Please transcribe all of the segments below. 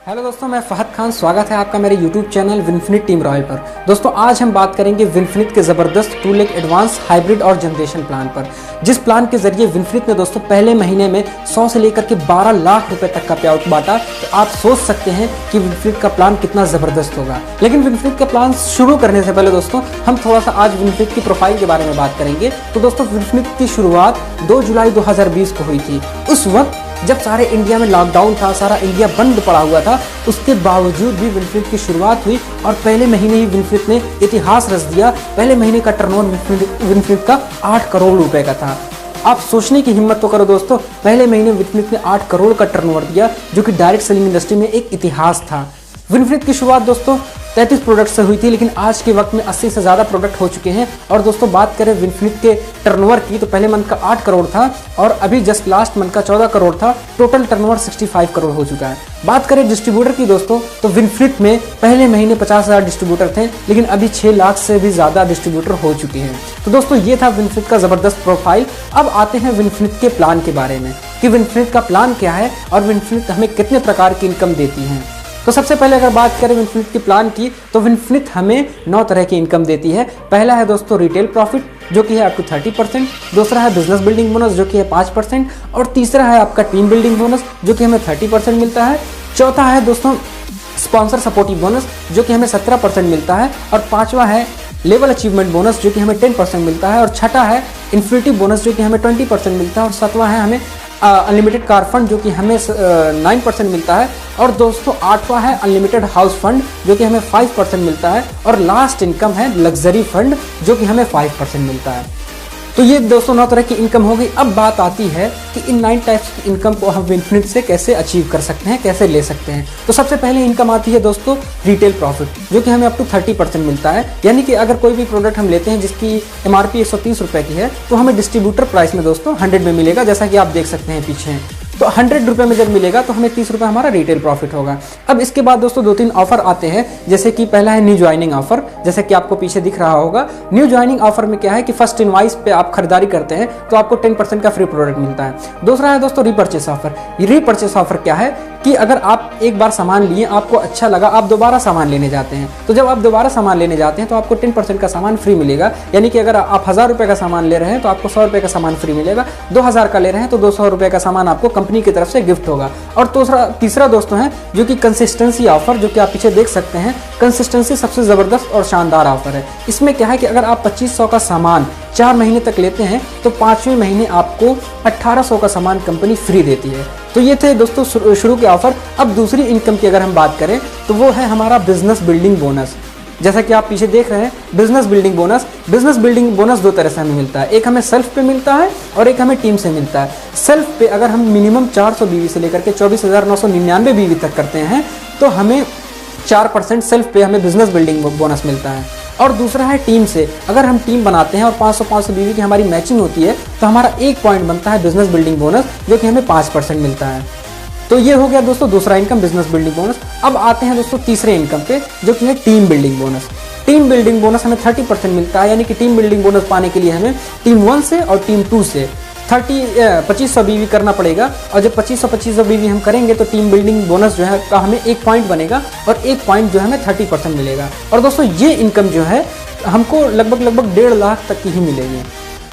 Hello दोस्तों, मैं फहद खान। स्वागत है आपका मेरे YouTube चैनल विनफिनिट टीम रॉयल पर। दोस्तों आज हम बात करेंगे विनफिनिट के ज़बरदस्त 2 लाख एडवांस हाइब्रिड और जनरेशन प्लान पर, जिस प्लान के जरिए विनफिनिट ने दोस्तों पहले महीने में 100 से लेकर के 12 लाख रुपए तक का पे आउट बांटा। तो आप सोच सकते हैं कि विनफिनिट का प्लान कितना ज़बरदस्त होगा। लेकिन विनफिनिट का प्लान शुरू करने से पहले दोस्तों हम थोड़ा सा आज विनफिनिट की प्रोफाइल के बारे में बात करेंगे। तो दोस्तों विनफिनिट की शुरुआत 2 जुलाई 2020 को हुई थी। उस वक्त जब सारे इंडिया में लॉकडाउन था, सारा इंडिया बंद पड़ा हुआ था, उसके बावजूद भी विनफिनिट की शुरुआत हुई और पहले महीने ही विनफिनिट ने इतिहास रच दिया। पहले महीने का टर्नओवर विनफिनिट का 8 करोड़ रुपए का था। आप सोचने की हिम्मत तो करो दोस्तों, पहले महीने विनफिनिट ने 8 करोड़ का टर्नओवर दिया, जो कि डायरेक्ट सेलिंग इंडस्ट्री में एक इतिहास था। विनफिनिट की शुरुआत दोस्तों 33 प्रोडक्ट से हुई थी, लेकिन आज के वक्त में 80 से ज़्यादा प्रोडक्ट हो चुके हैं। और दोस्तों बात करें विनफिनिट के टर्नओवर की, तो पहले मंथ का 8 करोड़ था और अभी जस्ट लास्ट मंथ का 14 करोड़ था। टोटल टर्नओवर 65 करोड़ हो चुका है। बात करें डिस्ट्रीब्यूटर की दोस्तों, तो विनफिनिट में पहले महीने 50,000 डिस्ट्रीब्यूटर थे, लेकिन अभी 6 लाख से भी ज़्यादा डिस्ट्रीब्यूटर हो चुके हैं। तो दोस्तों ये था विनफिनिट का ज़बरदस्त प्रोफाइल। अब आते हैं विनफिनिट के प्लान के बारे में कि विनफिनिट का प्लान क्या है और विनफिनिट हमें कितने प्रकार की इनकम देती है। तो सबसे पहले अगर बात करें विनफिनिट के प्लान की, तो विनफिनिट हमें 9 तरह की इनकम देती है। पहला है दोस्तों रिटेल प्रॉफिट, जो कि है अप टू 30%। दूसरा है बिजनेस बिल्डिंग बोनस, जो कि है 5%। और तीसरा है आपका टीम बिल्डिंग बोनस, जो कि हमें 30% मिलता है। चौथा है दोस्तों स्पॉन्सर सपोर्टिव बोनस, जो कि हमें 17% मिलता है। और पांचवा है लेवल अचीवमेंट बोनस, जो कि हमें 10% मिलता है। और छठा है इन्फिनिटी बोनस, जो कि हमें 20% मिलता है। और सातवां है हमें अनलिमिटेड कार फंड, जो कि हमें 9% मिलता है। और दोस्तों 8वां है अनलिमिटेड हाउस फंड, जो कि हमें 5% मिलता है। और लास्ट इनकम है लग्जरी फंड, जो कि हमें 5% मिलता है। तो ये दोस्तों 9 तरह की इनकम हो गई। अब बात आती है कि इन 9 टाइप्स की इनकम को हम विनफिनिट से कैसे अचीव कर सकते हैं, कैसे ले सकते हैं। तो सबसे पहले इनकम आती है दोस्तों रिटेल प्रॉफिट, जो कि हमें अप टू 30% मिलता है। यानी कि अगर कोई भी प्रोडक्ट हम लेते हैं जिसकी MRP 130 रुपये की है, तो हमें डिस्ट्रीब्यूटर प्राइस में दोस्तों 100 में मिलेगा, जैसा कि आप देख सकते हैं पीछे। तो 100 रुपये में जब मिलेगा तो हमें 30 रुपये हमारा रिटेल प्रॉफिट होगा। अब इसके बाद दोस्तों 2-3 ऑफर आते हैं, जैसे कि पहला है न्यू ज्वाइनिंग ऑफर, जैसे कि आपको पीछे दिख रहा होगा। न्यू ज्वाइनिंग ऑफर में क्या है कि फर्स्ट इनवाइस पे आप खरीदारी करते हैं तो आपको 10% का फ्री प्रोडक्ट मिलता है। दूसरा है दोस्तों रीपर्चेस ऑफर। ये रीपर्चेस ऑफर क्या है कि अगर आप एक बार सामान लिए, आपको अच्छा लगा, आप दोबारा सामान लेने जाते हैं, तो जब आप दोबारा सामान लेने जाते हैं तो आपको 10% का सामान फ्री मिलेगा। यानी कि अगर आप 1000 रुपये का सामान ले रहे हैं तो आपको 100 रुपये का सामान फ्री मिलेगा। 2000 का ले रहे हैं तो 200 रुपये का सामान आपको कंपनी की तरफ से गिफ्ट होगा। और तीसरा दोस्तों है जो कि कंसिस्टेंसी ऑफर, जो कि आप पीछे देख सकते हैं। कंसिस्टेंसी सबसे ज़बरदस्त और शानदार ऑफर है। इसमें क्या है कि अगर आप 2500 का सामान 4 महीने तक लेते हैं तो 5वें महीने आपको 1800 का सामान कंपनी फ्री देती है। तो ये थे दोस्तों शुरू के ऑफर। अब दूसरी इनकम की अगर हम बात करें तो वो है हमारा बिजनेस बिल्डिंग बोनस। जैसा कि आप पीछे देख रहे हैं business building bonus. Business building bonus 2 तरह से हमें मिलता है, एक हमें सेल्फ पे मिलता है और एक हमें टीम से मिलता है। सेल्फ पे अगर हम मिनिमम 400 BV से लेकर के 24,999 BV तक करते हैं तो हमें 4% सेल्फ पे हमें बिजनेस बिल्डिंग बोनस मिलता है। और दूसरा है टीम से, अगर हम टीम बनाते हैं और 500 BV की हमारी मैचिंग होती है तो हमारा 1 पॉइंट बनता है बिजनेस बिल्डिंग बोनस, जो कि हमें 5% मिलता है। तो ये हो गया दोस्तों दूसरा इनकम, बिजनेस बिल्डिंग बोनस। अब आते हैं दोस्तों तीसरे इनकम पे, जो कि है team building bonus. Team building bonus हमें 30% मिलता है। यानी कि टीम बिल्डिंग बोनस पाने के लिए हमें टीम 1 से और टीम 2 से 2500 BV करना पड़ेगा। और जब 2500 BV हम करेंगे तो टीम बिल्डिंग बोनस जो है का हमें 1 पॉइंट बनेगा और 1 पॉइंट जो है हमें 30% मिलेगा। और दोस्तों ये इनकम जो है हमको लगभग 1.5 लाख तक की ही मिलेगी।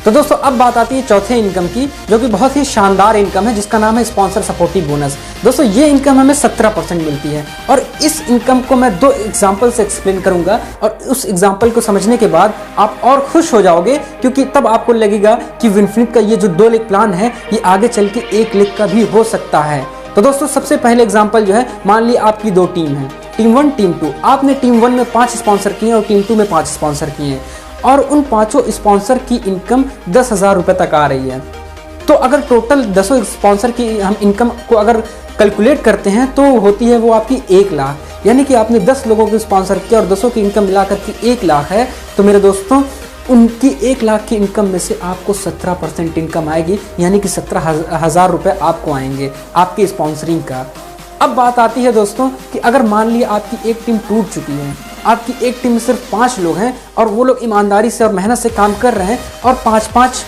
तो दोस्तों अब बात आती है चौथे इनकम की, जो कि बहुत ही शानदार इनकम है, जिसका नाम है स्पॉन्सर सपोर्टिव बोनस। दोस्तों ये इनकम हमें 17% मिलती है। और इस इनकम को मैं 2 एग्जाम्पल से एक्सप्लेन करूंगा और उस एग्जाम्पल को समझने के बाद आप और खुश हो जाओगे, क्योंकि तब आपको लगेगा कि विनफिनिट का ये जो 2 लाख प्लान है ये आगे चल के 1 लाख का भी हो सकता है। तो दोस्तों सबसे पहले एग्जाम्पल जो है, मान ली आपकी 2 टीम है, टीम 1 टीम 2। आपने टीम 1 में 5 स्पॉन्सर किए और टीम 2 में 5 स्पॉन्सर किए हैं और उन 5 स्पॉन्सर की इनकम 10,000 रुपये तक आ रही है। तो अगर टोटल 10 स्पॉन्सर की हम इनकम को अगर कैलकुलेट करते हैं तो होती है वो आपकी 1 लाख। यानी कि आपने 10 लोगों को स्पॉन्सर किया और 10 की इनकम मिलाकर के 1 लाख है। तो मेरे दोस्तों उनकी 1 लाख की इनकम में से आपको 17% इनकम आएगी, यानी कि 17,000 रुपये आपको आएंगे आपकी स्पॉन्सरिंग का। अब बात आती है दोस्तों कि अगर मान लिया आपकी एक टीम टूट चुकी है, आपकी एक टीम में सिर्फ 5 लोग हैं और वो लोग ईमानदारी से और मेहनत से काम कर रहे हैं और 5-5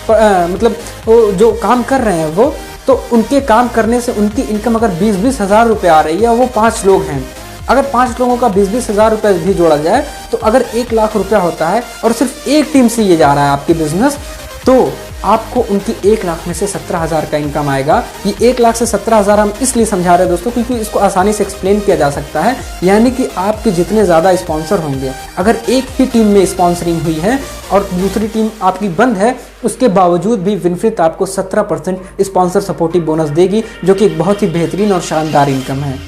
मतलब वो जो काम कर रहे हैं वो तो उनके काम करने से उनकी इनकम अगर 20-20 हज़ार रुपये आ रही है और वो 5 लोग हैं, अगर 5 लोगों का 20-20 हज़ार रुपये भी जोड़ा जाए तो अगर 1 लाख रुपया होता है और सिर्फ एक टीम से ये जा रहा है आपकी बिजनेस, तो आपको उनकी 1 लाख में से 17,000 का इनकम आएगा। ये 1 लाख से 17,000 हम इसलिए समझा रहे हैं दोस्तों क्योंकि इसको आसानी से एक्सप्लेन किया जा सकता है। यानी कि आपके जितने ज़्यादा स्पॉन्सर होंगे, अगर एक ही टीम में स्पॉन्सरिंग हुई है और दूसरी टीम आपकी बंद है, उसके बावजूद भी विनफ्रिट आपको 17% स्पॉन्सर सपोर्टिव बोनस देगी, जो कि एक बहुत ही बेहतरीन और शानदार इनकम है।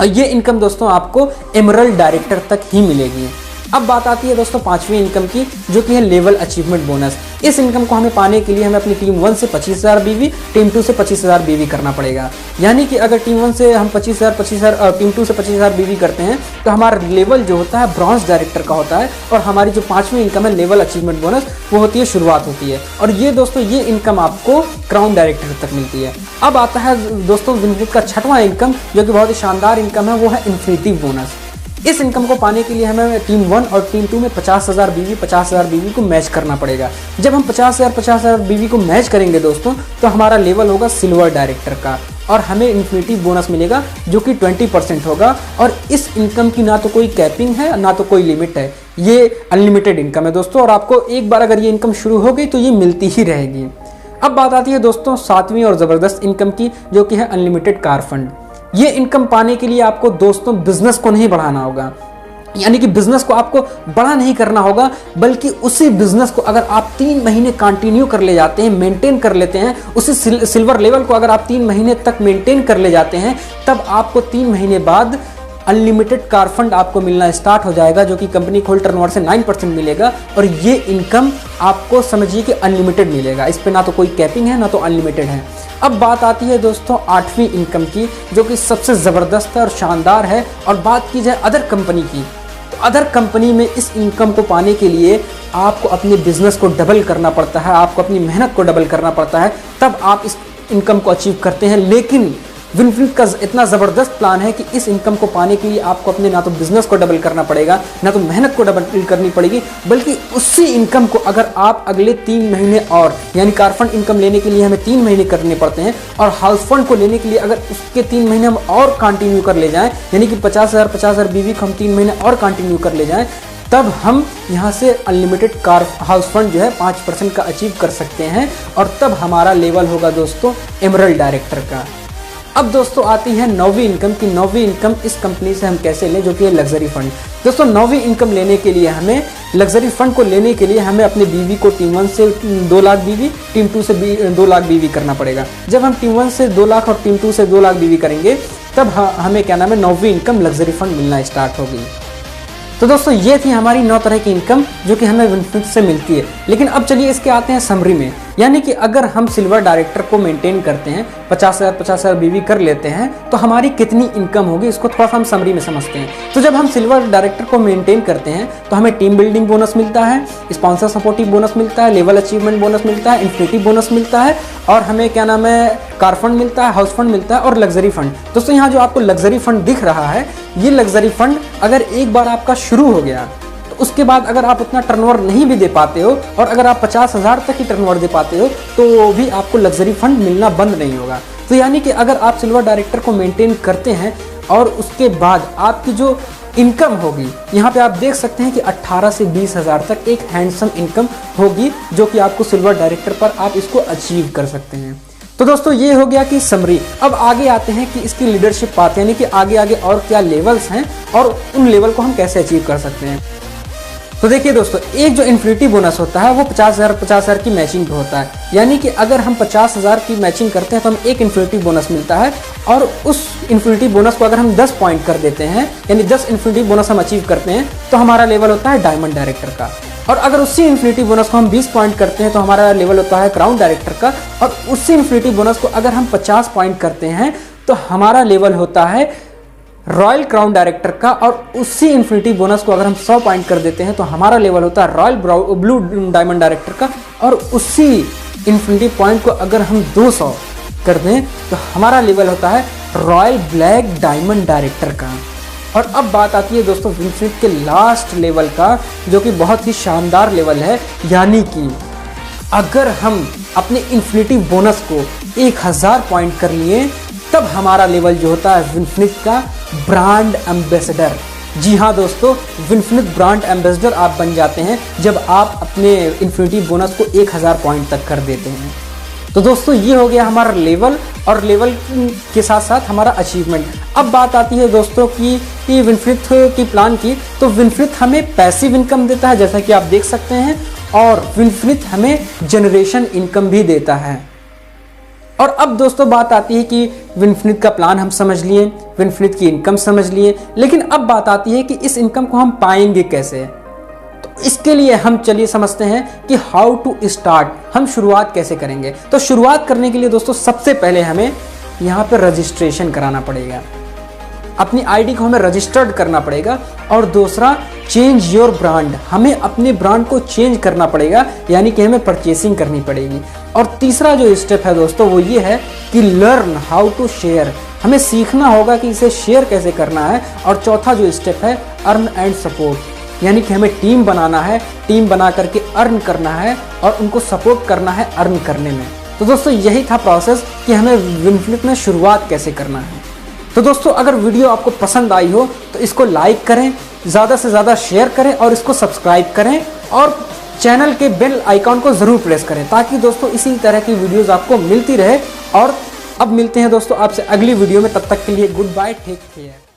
और ये इनकम दोस्तों आपको एमरल्ड डायरेक्टर तक ही मिलेगी। अब बात आती है दोस्तों 5वीं इनकम की, जो कि है लेवल अचीवमेंट बोनस। इस इनकम को हमें पाने के लिए हमें अपनी टीम 1 से 25,000 बीवी, टीम 2 से 25,000 बीवी करना पड़ेगा। यानी कि अगर टीम 1 से हम 25,000 टीम 2 से 25,000 बीवी करते हैं तो हमारा लेवल जो होता है ब्रॉन्ज डायरेक्टर का होता है, और हमारी जो 5वीं इनकम है लेवल अचीवमेंट बोनस, वो होती है शुरुआत होती है। और ये दोस्तों ये इनकम आपको क्राउन डायरेक्टर तक मिलती है। अब आता है दोस्तों विनफ्रिट का 6वां इनकम, जो कि बहुत ही शानदार इनकम है, वो है इन्फिनिटी बोनस। इस इनकम को पाने के लिए हमें टीम 1 और टीम 2 में 50,000 बीवी को मैच करना पड़ेगा। जब हम 50,000 बीवी को मैच करेंगे दोस्तों, तो हमारा लेवल होगा सिल्वर डायरेक्टर का और हमें इन्फिनिटी बोनस मिलेगा, जो कि 20% होगा। और इस इनकम की ना तो कोई कैपिंग है ना तो कोई लिमिट है, ये अनलिमिटेड इनकम है दोस्तों, और आपको एक बार अगर ये इनकम शुरू हो गई तो ये मिलती ही रहेगी। अब बात आती है दोस्तों 7वीं और ज़बरदस्त इनकम की, जो कि है अनलिमिटेड कार फंड। ये इनकम पाने के लिए आपको दोस्तों बिजनेस को नहीं बढ़ाना होगा, यानी कि बिजनेस को आपको बड़ा नहीं करना होगा, बल्कि उसी बिजनेस को अगर आप 3 महीने कंटिन्यू कर ले जाते हैं, मेंटेन कर लेते हैं, उसी सिल्वर लेवल को अगर आप 3 महीने तक मेंटेन कर ले जाते हैं, तब आपको 3 महीने बाद अनलिमिटेड कार फंड आपको मिलना स्टार्ट हो जाएगा, जो कि कंपनी को टर्नओवर से 9% मिलेगा। और ये इनकम आपको समझिए कि अनलिमिटेड मिलेगा, इस पे ना तो कोई कैपिंग है ना तो अनलिमिटेड है। अब बात आती है दोस्तों 8वीं इनकम की, जो कि सबसे ज़बरदस्त है और शानदार है। और बात की जाए अदर कंपनी की, तो अदर कंपनी में इस इनकम को पाने के लिए आपको अपने बिजनेस को डबल करना पड़ता है, आपको अपनी मेहनत को डबल करना पड़ता है, तब आप इस इनकम को अचीव करते हैं। लेकिन विनफ्रिट का इतना ज़बरदस्त प्लान है कि इस इनकम को पाने के लिए आपको अपने ना तो बिजनेस को डबल करना पड़ेगा, ना तो मेहनत को डबल करनी पड़ेगी, बल्कि उसी इनकम को अगर आप अगले 3 महीने और, यानी कार फंड इनकम लेने के लिए हमें 3 महीने करने पड़ते हैं, और हाउस फंड को लेने के लिए अगर उसके 3 महीने हम और कंटिन्यू कर ले जाएं, यानी कि 50,000 बीवी को हम 3 महीने और कंटिन्यू कर ले जाएं, तब हम यहाँ से अनलिमिटेड कार हाउस फंड जो है 5% का अचीव कर सकते हैं, और तब हमारा लेवल होगा दोस्तों एमरल्ड डायरेक्टर का। अब दोस्तों आती है 9वीं इनकम की। 9वीं इनकम इस कंपनी से हम कैसे लें, जो कि है लग्जरी फंड। दोस्तों 9वीं इनकम लेने के लिए हमें, लग्जरी फंड को लेने के लिए हमें अपने बीवी को टीम 1 से 2 लाख बीवी, टीम 2 से 2 लाख बीवी करना पड़ेगा। जब हम टीम 1 से 2 लाख और टीम 2 से 2 लाख बीवी करेंगे, तब हमें क्या नाम है 9वीं इनकम लग्जरी फंड मिलना स्टार्ट होगी। तो दोस्तों ये थी हमारी 9 तरह की इनकम जो कि हमें विनफ्रिट से मिलती है। लेकिन अब चलिए इसके आते हैं समरी में, यानी कि अगर हम सिल्वर डायरेक्टर को मेंटेन करते हैं, 50,000 बीवी कर लेते हैं, तो हमारी कितनी इनकम होगी, इसको थोड़ा सा हम समरी में समझते हैं। तो जब हम सिल्वर डायरेक्टर को मेंटेन करते हैं तो हमें टीम बिल्डिंग बोनस मिलता है, स्पॉन्सर सपोर्टिव बोनस मिलता है, लेवल अचीवमेंट बोनस मिलता है, इन्फिनिटी बोनस मिलता है, और हमें क्या नाम है कार फंड मिलता है, हाउस फंड मिलता है, और लग्जरी फंड। दोस्तों यहाँ जो आपको लग्जरी फंड दिख रहा है, ये लग्जरी फंड अगर एक बार आपका शुरू हो गया, उसके बाद अगर आप उतना टर्नओवर नहीं भी दे पाते हो, और अगर आप 50,000 तक ही टर्नओवर दे पाते हो, तो भी आपको लग्जरी फंड मिलना बंद नहीं होगा। तो यानी कि अगर आप सिल्वर डायरेक्टर को मेंटेन करते हैं और उसके बाद आपकी जो इनकम होगी, यहाँ पे आप देख सकते हैं कि 18 से 20,000 तक एक हैंडसम इनकम होगी, जो कि आपको सिल्वर डायरेक्टर पर आप इसको अचीव कर सकते हैं। तो दोस्तों ये हो गया कि समरी। अब आगे आते हैं कि इसकी लीडरशिप पाथ, यानी कि आगे आगे और क्या लेवल्स हैं और उन लेवल को हम कैसे अचीव कर सकते हैं। तो देखिए दोस्तों, एक जो इन्फिनिटी बोनस होता है वो 50,000 की मैचिंग पे होता है, यानी कि अगर हम 50,000 की मैचिंग करते हैं तो हमें एक इन्फिनिटी बोनस मिलता है, और उस इन्फिनिटी बोनस को अगर हम 10 पॉइंट कर देते हैं, यानी 10 इन्फिनिटी बोनस हम अचीव करते हैं, तो हमारा लेवल होता है डायमंड डायरेक्टर का। और अगर उसी इन्फिनिटी बोनस को हम 20 पॉइंट करते हैं तो हमारा लेवल होता है क्राउन डायरेक्टर का। और उसी इन्फिनिटी बोनस को अगर हम 50 पॉइंट करते हैं तो हमारा लेवल होता है रॉयल क्राउन डायरेक्टर का। और उसी इन्फिनिटी बोनस को अगर हम 100 पॉइंट कर देते हैं तो हमारा लेवल होता है रॉयल ब्लू डायमंड डायरेक्टर का। और उसी इन्फिनिटी पॉइंट को अगर हम 200 कर दें तो हमारा लेवल होता है रॉयल ब्लैक डायमंड डायरेक्टर का। और अब बात आती है दोस्तों विनफ्रिट के लास्ट लेवल का, जो कि बहुत ही शानदार लेवल है, यानी कि अगर हम अपने इन्फिनिटी बोनस को 1000 पॉइंट कर लिए तब हमारा लेवल जो होता है विनफिनिट का ब्रांड एम्बेसडर। जी हाँ दोस्तों, विनफिनिट ब्रांड एम्बेसडर आप बन जाते हैं जब आप अपने इन्फिनिटी बोनस को 1000 पॉइंट तक कर देते हैं। तो दोस्तों ये हो गया हमारा लेवल, और लेवल के साथ साथ हमारा अचीवमेंट। अब बात आती है दोस्तों कि विनफिनिट की प्लान की, तो विनफिनिट हमें पैसिव इनकम देता है जैसा कि आप देख सकते हैं, और विनफिनिट हमें जनरेशन इनकम भी देता है। और अब दोस्तों बात आती है कि विनफिनिट का प्लान हम समझ लिए, विनफिनिट की इनकम समझ लिए, लेकिन अब बात आती है कि इस इनकम को हम पाएंगे कैसे। तो इसके लिए हम चलिए समझते हैं कि हाउ टू स्टार्ट, हम शुरुआत कैसे करेंगे। तो शुरुआत करने के लिए दोस्तों सबसे पहले हमें यहाँ पे रजिस्ट्रेशन कराना पड़ेगा, अपनी आईडी को हमें रजिस्टर्ड करना पड़ेगा। और दूसरा, चेंज योर ब्रांड, हमें अपने ब्रांड को चेंज करना पड़ेगा, यानी कि हमें परचेसिंग करनी पड़ेगी। और तीसरा जो स्टेप है दोस्तों वो ये है कि लर्न हाउ टू शेयर, हमें सीखना होगा कि इसे शेयर कैसे करना है। और चौथा जो स्टेप है अर्न एंड सपोर्ट, यानी कि हमें टीम बनाना है, टीम बना करके अर्न करना है और उनको सपोर्ट करना है अर्न करने में। तो दोस्तों यही था प्रोसेस कि हमें विनफिनिट में शुरुआत कैसे करना है। तो दोस्तों अगर वीडियो आपको पसंद आई हो तो इसको लाइक करें, ज़्यादा से ज़्यादा शेयर करें और इसको सब्सक्राइब करें, और चैनल के बेल आइकॉन को ज़रूर प्रेस करें ताकि दोस्तों इसी तरह की वीडियोज़ आपको मिलती रहे। और अब मिलते हैं दोस्तों आपसे अगली वीडियो में, तब तक के लिए गुड बाय, टेक केयर।